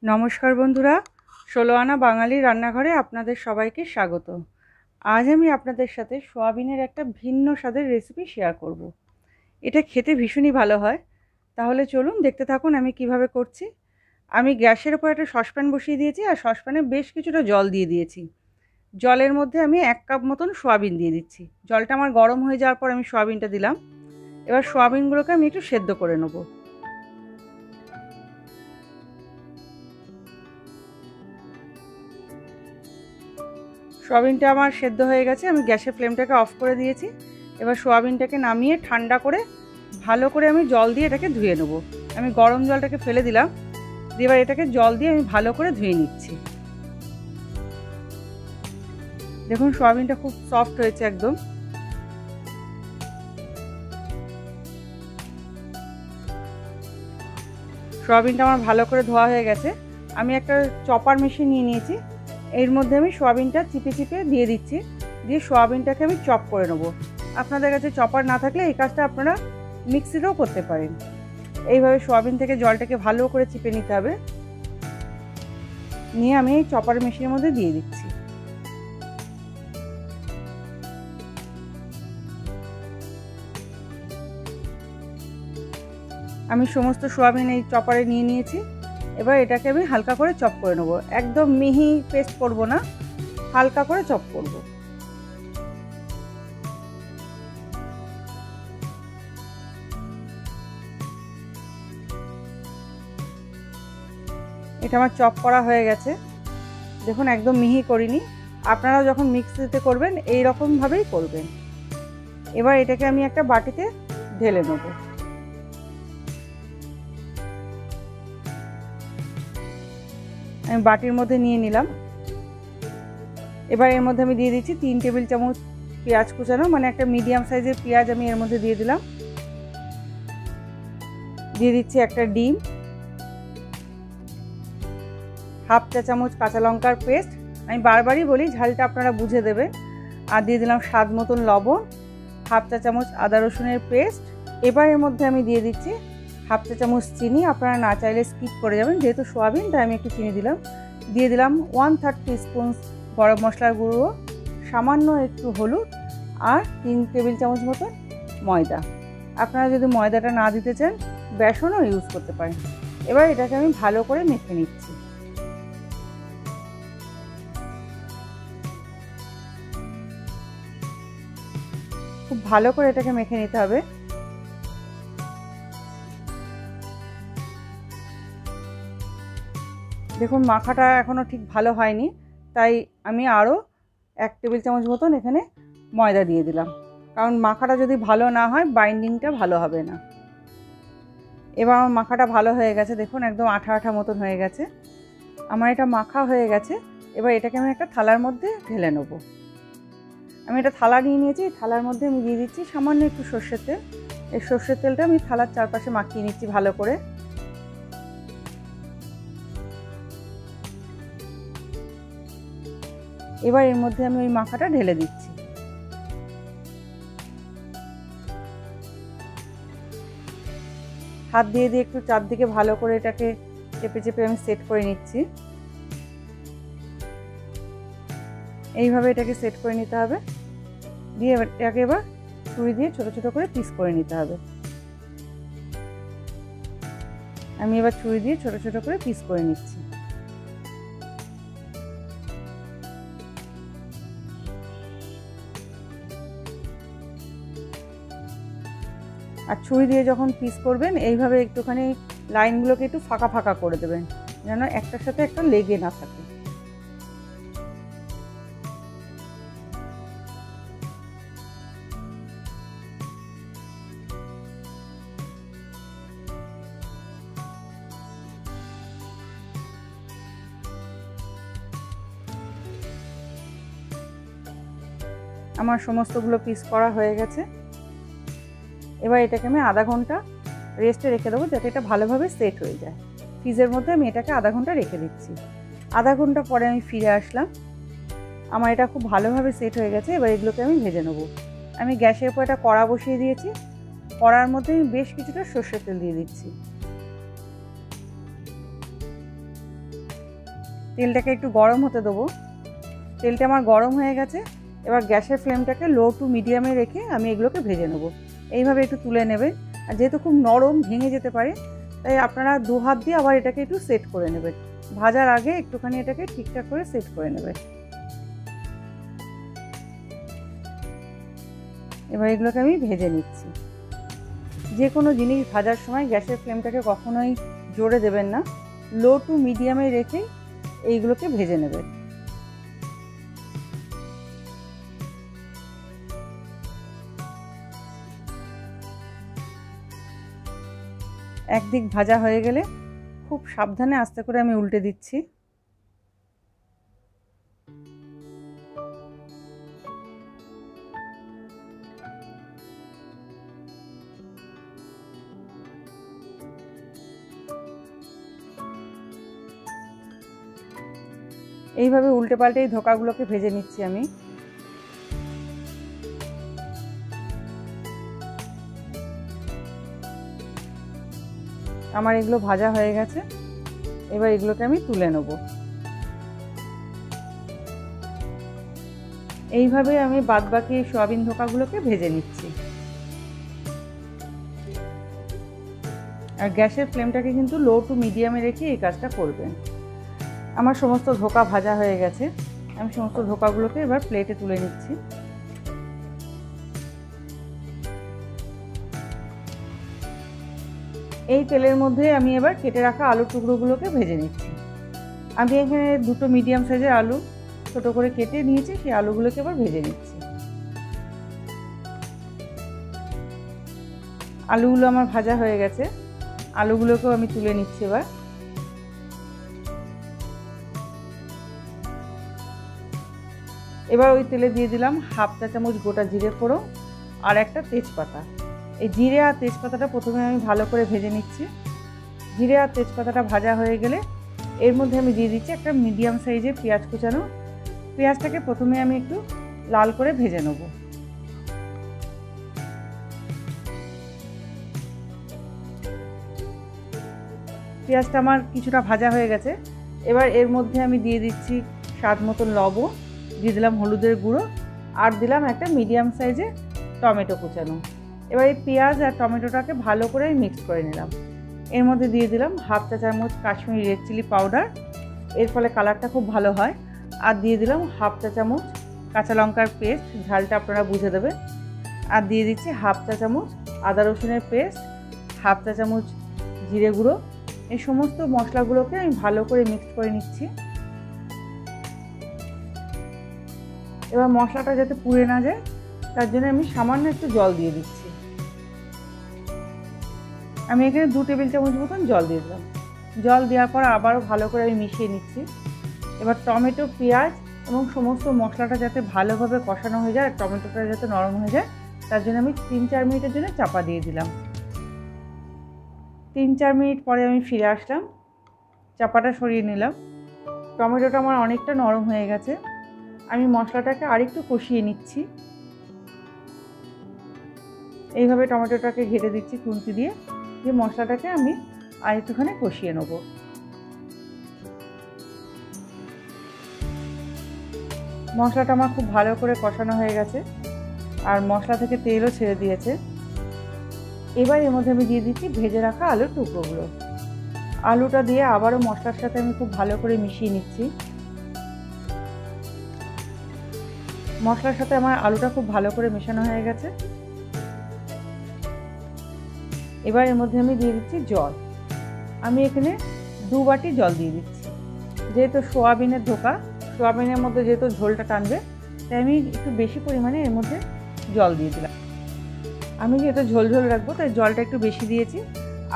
নমস্কার বন্ধুরা, ১৬ আনা বাঙালি রান্নাঘরে আপনাদের সবাইকে স্বাগত। আজ আমি আপনাদের সাথে সোয়াবিনের একটা ভিন্ন স্বাদের রেসিপি শেয়ার করব। এটা খেতে ভীষণই ভালো হয়। তাহলে চলুন দেখতে থাকুন আমি কিভাবে করছি। আমি গ্যাসের উপর একটা সসপ্যান বসিয়ে দিয়েছি আর সসপ্যানে বেশ কিছুটা জল দিয়ে দিয়েছি। জলের মধ্যে আমি ১ কাপ মতন সোয়াবিন দিয়ে দিচ্ছি। জলটা আমার গরম হয়ে যাওয়ার পর আমি সোয়াবিনটা দিলাম। এবার সোয়াবিনগুলোকে আমি একটু সেদ্ধ করে নেব। সোয়াবিনটা আমার সেদ্ধ হয়ে গেছে, আমি গ্যাসের ফ্লেমটাকে অফ করে দিয়েছি। এবার সোয়াবিনটাকে নামিয়ে ঠান্ডা করে ভালো করে আমি জল দিয়ে এটাকে ধুয়ে নেব। আমি গরম জলটাকে ফেলে দিলাম, দিয়ে এবার এটাকে জল দিয়ে আমি ভালো করে ধুয়ে নিচ্ছি। দেখুন সোয়াবিনটা খুব সফট হয়েছে একদম। সোয়াবিনটা আমার ভালো করে ধোয়া হয়ে গেছে। আমি একটা চপার মেশিন নিয়ে নিয়েছি, এর মধ্যে আমি সোয়াবিনটা চিপে চিপে দিয়ে দিচ্ছি, দিয়ে সোয়াবিনটাকে আমি চপ করে নেব। আপনাদের কাছে চপার না থাকলে এই কাজটা আপনারা মিক্সিতেও করতে পারেন। এইভাবে সোয়াবিন থেকে জলটাকে ভালো করে চিপে নিতে হবে, নিয়ে আমি এই চপার মেশিনের মধ্যে দিয়ে দিচ্ছি। আমি সমস্ত সোয়াবিন এই চপারে নিয়ে নিয়েছি। এবার এটাকে আমি হালকা করে চপ করে নেব, একদম মিহি পেস্ট করব না, হালকা করে চপ করব। এটা আমার চপ করা হয়ে গেছে। দেখুন একদম মিহি করিনি, আপনারা যখন মিক্সিতে করবেন এই রকমভাবেই করবেন। এবার এটাকে আমি একটা বাটিতে ঢেলে নেব। আমি বাটির মধ্যে নিয়ে নিলাম। এবার এর মধ্যে আমি দিয়ে দিচ্ছি 3 টেবিল চামচ পেঁয়াজ কুচানো, মানে একটা মিডিয়াম সাইজের পেঁয়াজ আমি এর মধ্যে দিয়ে দিলাম। দিয়ে দিচ্ছি একটা ডিম, হাফ চা চামচ কাঁচা লঙ্কার পেস্ট, আমি বারবারই বলি ঝালটা আপনারা বুঝে দেবেন। আর দিয়ে দিলাম স্বাদ মতন লবণ, হাফ চা চামচ আদা রসুনের পেস্ট। এবার এর মধ্যে আমি দিয়ে দিচ্ছি হাফ চা চামচ চিনি, আপনারা না চাইলে স্কিপ করে যাবেন, যেহেতু সোয়াবিন তাই আমি একটু চিনি দিলাম। দিয়ে দিলাম 1/3 টিস্পুন গরম মশলার গুঁড়ো, সামান্য একটু হলুদ আর 3 টেবিল চামচ মতো ময়দা। আপনারা যদি ময়দাটা না দিতে চান বেসনও ইউজ করতে পারেন। এবার এটাকে আমি ভালো করে মেখে নিচ্ছি। খুব ভালো করে এটাকে মেখে নিতে হবে। দেখুন মাখাটা এখনও ঠিক ভালো হয়নি, তাই আমি আরও 1 টেবিল চামচ মতন এখানে ময়দা দিয়ে দিলাম, কারণ মাখাটা যদি ভালো না হয় বাইন্ডিংটা ভালো হবে না। এবার আমার মাখাটা ভালো হয়ে গেছে, দেখুন একদম আঠা আঠা মতন হয়ে গেছে। আমার এটা মাখা হয়ে গেছে। এবার এটাকে আমি একটা থালার মধ্যে ঢেলে নেব। আমি একটা থালা নিয়ে নিয়েছি, থালার মধ্যে আমি দিয়ে দিচ্ছি সামান্য একটু সর্ষের তেল। এই সর্ষের তেলটা আমি থালার চারপাশে মাখিয়ে নিচ্ছি ভালো করে। এবার এর মধ্যে আমি ওই মাখাটা ঢেলে দিচ্ছি। হাত দিয়ে দিয়ে একটু চারদিকে ভালো করে এটাকে চেপে চেপে আমি সেট করে নিচ্ছি। এইভাবে এটাকে সেট করে নিতে হবে, দিয়ে এটাকে এবার ছুরি দিয়ে ছোট ছোট করে পিস করে নিতে হবে। আমি এবার ছুরি দিয়ে ছোট ছোট করে পিস করে নিচ্ছি। আর ছুরি দিয়ে যখন পিস করবেন এইভাবে একটুখানি লাইনগুলোকে একটু ফাঁকা ফাঁকা করে দেবেন, যেন একটার সাথে একটা লেগে না থাকে। আমার সমস্তগুলো পিস করা হয়ে গেছে। এবার এটাকে আমি আধা ঘন্টা রেস্টে রেখে দেবো, যাতে এটা ভালোভাবে সেট হয়ে যায়। ফ্রিজের মধ্যে আমি এটাকে আধা ঘন্টা রেখে দিচ্ছি। আধা ঘন্টা পরে আমি ফিরে আসলাম, আমার এটা খুব ভালোভাবে সেট হয়ে গেছে। এবার এগুলোকে আমি ভেজে নেব। আমি গ্যাসের উপর একটা কড়া বসিয়ে দিয়েছি, কড়ার মধ্যে আমি বেশ কিছুটা সর্ষের তেল দিয়ে দিচ্ছি। তেলটাকে একটু গরম হতে দেবো। তেলটা আমার গরম হয়ে গেছে। এবার গ্যাসের ফ্লেমটাকে লো টু মিডিয়ামে রেখে আমি এগুলোকে ভেজে নেব। এইভাবে একটু তুলে নেবেন। আর যেহেতু খুব নরম ভেঙে যেতে পারে, তাই আপনারা দু হাত দিয়ে আবার এটাকে একটু সেট করে নেবেন। ভাজার আগে একটুখানি এটাকে ঠিকঠাক করে সেট করে নেবেন। এবার এগুলোকে আমি ভেজে নিচ্ছি। যে কোনো জিনিস ভাজার সময় গ্যাসের ফ্লেমটাকে কখনোই জোরে দেবেন না, লো টু মিডিয়ামে রেখে এইগুলোকে ভেজে নেবেন। একদিক ভাজা হয়ে গেলে খুব সাবধানে আস্তে করে আমি উল্টে দিচ্ছি। এইভাবে উল্টে পাল্টে এই ধোকাগুলোকে ভেজে নিচ্ছি আমি। আমার এগুলো ভাজা হয়ে গেছে। এবার এগুলোকে আমি তুলে নেব। এইভাবে আমি বাদবাকি সয়াবিন ধোকাগুলোকে ভেজে নিচ্ছি। আর গ্যাসের ফ্লেমটাকে কিন্তু লো টু মিডিয়ামে রেখে এই কাজটা করবেন। আমার সমস্ত ধোকা ভাজা হয়ে গেছে। আমি সমস্ত ধোকাগুলোকে এবার প্লেটে তুলে নিচ্ছি। এই তেলের মধ্যে আমি এবার কেটে রাখা আলুর টুকরোগুলোকে ভেজে নিচ্ছি। আমি এখানে দুটো মিডিয়াম সাইজের আলু ছোট করে কেটে নিয়েছি, সেই আলুগুলোকে এবার ভেজে নিচ্ছি। আলুগুলো আমার ভাজা হয়ে গেছে। আলুগুলোকেও আমি তুলে নিচ্ছি এবার। এবার ওই তেলে দিয়ে দিলাম হাফ চা চামচ গোটা জিরে ফোড়ন আর একটা তেজপাতা। এই জিরে আর তেজপাতাটা প্রথমে আমি ভালো করে ভেজে নিচ্ছি। জিরে আর তেজপাতাটা ভাজা হয়ে গেলে এর মধ্যে আমি দিয়ে দিচ্ছি একটা মিডিয়াম সাইজের পেঁয়াজ কুচানো। পেঁয়াজটাকে প্রথমে আমি একটু লাল করে ভেজে নেব। পেঁয়াজটা আমার কিছুটা ভাজা হয়ে গেছে। এবার এর মধ্যে আমি দিয়ে দিচ্ছি স্বাদ মতন লবণ, দিয়ে দিলাম হলুদের গুঁড়ো আর দিলাম একটা মিডিয়াম সাইজে টমেটো কুচানো। এবার এই পেঁয়াজ আর টমেটোটাকে ভালো করে মিক্স করে নিলাম। এর মধ্যে দিয়ে দিলাম হাফ চা চামচ কাশ্মীরি রেড চিলি পাউডার, এর ফলে কালারটা খুব ভালো হয়। আর দিয়ে দিলাম হাফ চা চামচ কাঁচা লঙ্কার পেস্ট, ঝালটা আপনারা বুঝে দেবেন। আর দিয়ে দিচ্ছি হাফ চা চামচ আদা রসুনের পেস্ট, হাফ চা চামচ জিরে গুঁড়ো। এই সমস্ত মশলাগুলোকে আমি ভালো করে মিক্স করে নিচ্ছি। এবার মশলাটা যাতে পুড়ে না যায় তার জন্য আমি সামান্য একটু জল দিয়ে দিচ্ছি। আমি এখানে 2 টেবিল চামচ মতন জল দিয়ে দিলাম। জল দেওয়ার পর আবারও ভালো করে আমি মিশিয়ে নিচ্ছি। এবার টমেটো, পেঁয়াজ এবং সমস্ত মশলাটা যাতে ভালোভাবে কষানো হয়ে যায় আর টমেটোটা যাতে নরম হয়ে যায় তার জন্য আমি 3-4 মিনিটের জন্য চাপা দিয়ে দিলাম। 3-4 মিনিট পরে আমি ফিরে আসলাম, চাপাটা সরিয়ে নিলাম। টমেটোটা আমার অনেকটা নরম হয়ে গেছে। আমি মশলাটাকে আরেকটু কষিয়ে নিচ্ছি। এইভাবে টমেটোটাকে ঘেটে দিচ্ছি খুন্তি দিয়ে, যে মশলাটাকে আমি আরেকটুখানি কষিয়ে নেব। মশলাটা আমার খুব ভালো করে কষানো হয়ে গেছে আর মশলা থেকে তেলও ছেড়ে দিয়েছে। এবার এর মধ্যে আমি দিয়ে দিচ্ছি ভেজে রাখা আলুর টুকরোগুলো। আলুটা দিয়ে আবারও মশলার সাথে আমি খুব ভালো করে মিশিয়ে নিচ্ছি। মশলার সাথে আমার আলুটা খুব ভালো করে মেশানো হয়ে গেছে। এবার এর মধ্যে আমি দিয়ে দিচ্ছি জল। আমি এখানে 2 বাটি জল দিয়ে দিচ্ছি। যেহেতু সোয়াবিনের ধোকা, সোয়াবিনের মধ্যে যেহেতু ঝোলটা টানবে, তাই আমি একটু বেশি পরিমাণে এর মধ্যে জল দিয়ে দিলাম। আমি যেহেতু ঝোল ঝোল রাখবো তাই জলটা একটু বেশি দিয়েছি।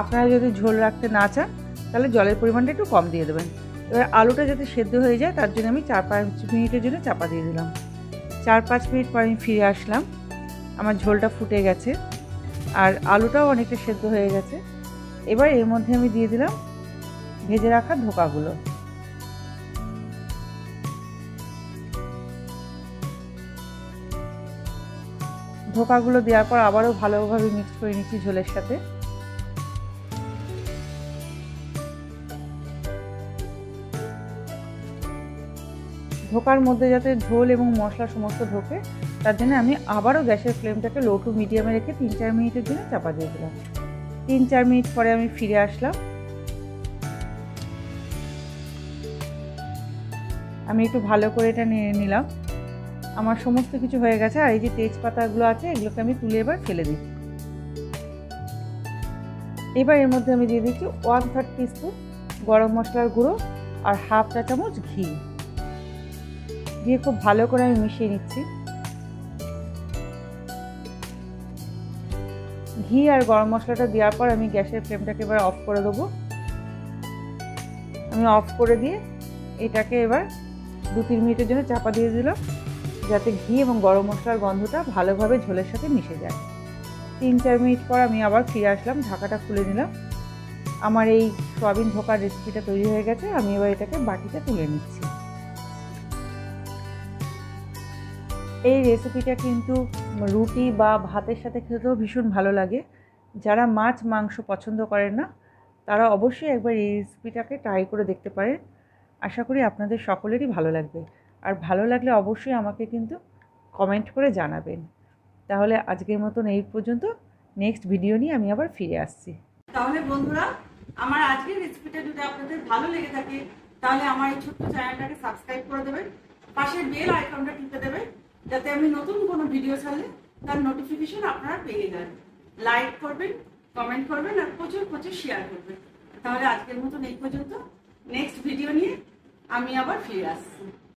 আপনারা যদি ঝোল রাখতে না চান তাহলে জলের পরিমাণটা একটু কম দিয়ে দেবেন। এবার আলুটা যাতে সেদ্ধ হয়ে যায় তার জন্য আমি 4-5 মিনিটের জন্য চাপা দিয়ে দিলাম। 4-5 মিনিট পর আমি ফিরে আসলাম। আমার ঝোলটা ফুটে গেছে আর আলুটাও অনেকটা সেদ্ধ হয়ে গেছে। এবার এর মধ্যে আমি দিয়ে দিলাম ভেজে রাখা ধোকাগুলো। ধোকাগুলো দেওয়ার পর আবারও ভালোভাবে মিক্স করে নিচ্ছি ঝোলের সাথে। ঢোকার মধ্যে যাতে ঝোল এবং মশলা সমস্ত ঢোকে, তার জন্য আমি আবারও গ্যাসের ফ্লেমটাকে লো টু মিডিয়ামে রেখে 3-4 মিনিটের জন্য চাপা দিয়ে দিলাম। 3-4 মিনিট পরে আমি ফিরে আসলাম। আমি একটু ভালো করে এটা নেড়ে নিলাম। আমার সমস্ত কিছু হয়ে গেছে। আর এই যে তেজপাতাগুলো আছে এগুলোকে আমি তুলে এবার ফেলে দিচ্ছি। এবার এর মধ্যে আমি দিয়ে দিচ্ছি 1/3 টিস্পুন গরম মশলার গুঁড়ো আর হাফ চা চামচ ঘি দিয়ে খুব ভালো করে আমি মিশিয়ে নিচ্ছি। ঘি আর গরম মশলাটা দেওয়ার পর আমি গ্যাসের ফ্লেমটাকে এবার অফ করে দেবো। আমি অফ করে দিয়ে এটাকে এবার 2-3 মিনিটের জন্য চাপা দিয়ে দিলাম, যাতে ঘি এবং গরম মশলার গন্ধটা ভালোভাবে ঝোলের সাথে মিশে যায়। 3-4 মিনিট পর আমি আবার ফিরে আসলাম, ঢাকাটা খুলে নিলাম। আমার এই সয়াবিন ধোকার রেসিপিটা তৈরি হয়ে গেছে। আমি এবার এটাকে বাটিতে তুলে নিচ্ছি। এই রেসিপিটা কিন্তু রুটি বা ভাতের সাথে খেতেও ভীষণ ভালো লাগে। যারা মাছ মাংস পছন্দ করেন না তারা অবশ্যই একবার এই রেসিপিটাকে ট্রাই করে দেখতে পারেন। আশা করি আপনাদের সকলেরই ভালো লাগবে। আর ভালো লাগলে অবশ্যই আমাকে কিন্তু কমেন্ট করে জানাবেন। তাহলে আজকের মতন এই পর্যন্ত। নেক্সট ভিডিও নিয়ে আমি আবার ফিরে আসছি। তাহলে বন্ধুরা, আমার আজকের রেসিপিটা যদি আপনাদের ভালো লেগে থাকে তাহলে আমার এই ছোট্ট চ্যানেলটাকে সাবস্ক্রাইব করে দেবেন, পাশের বেল আইকনটা টিপে দেবেন, যাতে আমি নতুন কোনো ভিডিও ছাড়লে তার নোটিফিকেশন আপনারা পেয়ে যান। লাইক করবেন, কমেন্ট করবেন আর প্রচুর প্রচুর শেয়ার করবেন। তাহলে আজকের মতন এই পর্যন্ত। নেক্সট ভিডিও নিয়ে আমি আবার ফিরে আসছি।